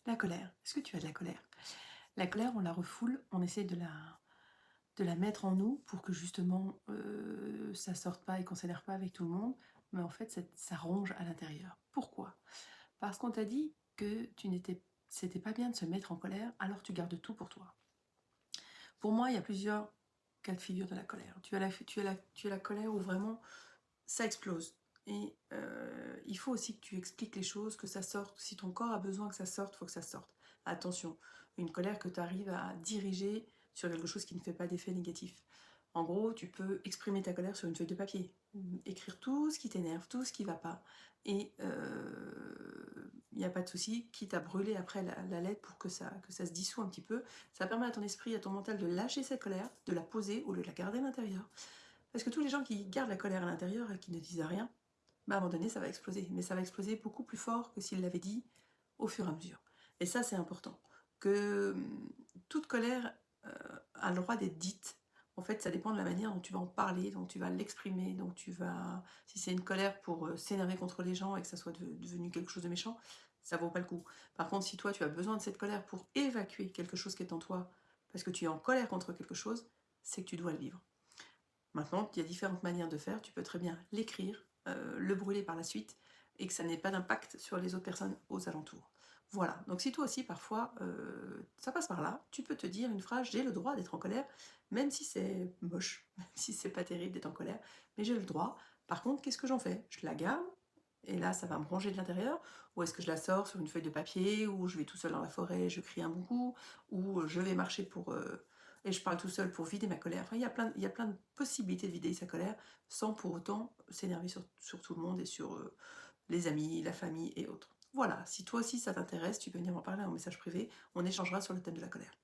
La colère. Est-ce que tu as de la colère? La colère, on la refoule, on essaie de la mettre en nous pour que justement ça sorte pas et qu'on s'énerve pas avec tout le monde. Mais en fait, ça ronge à l'intérieur. Pourquoi? Parce qu'on t'a dit que c'était pas bien de se mettre en colère, alors tu gardes tout pour toi. Pour moi, il y a plusieurs cas de figure de la colère. Tu as la colère où vraiment ça explose. Et il faut aussi que tu expliques les choses, que ça sorte. Si ton corps a besoin que ça sorte, il faut que ça sorte. Attention, une colère que tu arrives à diriger sur quelque chose qui ne fait pas d'effet négatif. En gros, tu peux exprimer ta colère sur une feuille de papier, écrire tout ce qui t'énerve, tout ce qui va pas. Et il n'y a pas de souci, quitte à brûler après la lettre pour que ça se dissout un petit peu. Ça permet à ton esprit, à ton mental de lâcher cette colère, de la poser au lieu de la garder à l'intérieur. Parce que tous les gens qui gardent la colère à l'intérieur et qui ne disent rien, bah à un moment donné, ça va exploser. Mais ça va exploser beaucoup plus fort que s'ils l'avaient dit au fur et à mesure. Et ça, c'est important. Que toute colère a le droit d'être dite. En fait, ça dépend de la manière dont tu vas en parler, dont tu vas l'exprimer, dont tu vas... Si c'est une colère pour s'énerver contre les gens et que ça soit devenu quelque chose de méchant, ça vaut pas le coup. Par contre, si toi, tu as besoin de cette colère pour évacuer quelque chose qui est en toi, parce que tu es en colère contre quelque chose, c'est que tu dois le vivre. Maintenant, il y a différentes manières de faire. Tu peux très bien l'écrire, le brûler par la suite, et que ça n'ait pas d'impact sur les autres personnes aux alentours. Voilà, donc si toi aussi parfois ça passe par là, tu peux te dire une phrase: j'ai le droit d'être en colère, même si c'est moche, même si c'est pas terrible d'être en colère, mais j'ai le droit. Par contre, qu'est-ce que j'en fais? Je la garde, et là ça va me ronger de l'intérieur, ou est-ce que je la sors sur une feuille de papier, ou je vais tout seul dans la forêt, je crie un bon coup, ou je vais marcher pour... et je parle tout seul pour vider ma colère. Enfin, il y a plein de possibilités de vider sa colère sans pour autant s'énerver sur tout le monde et sur les amis, la famille et autres. Voilà, si toi aussi ça t'intéresse, tu peux venir m'en parler en message privé, on échangera sur le thème de la colère.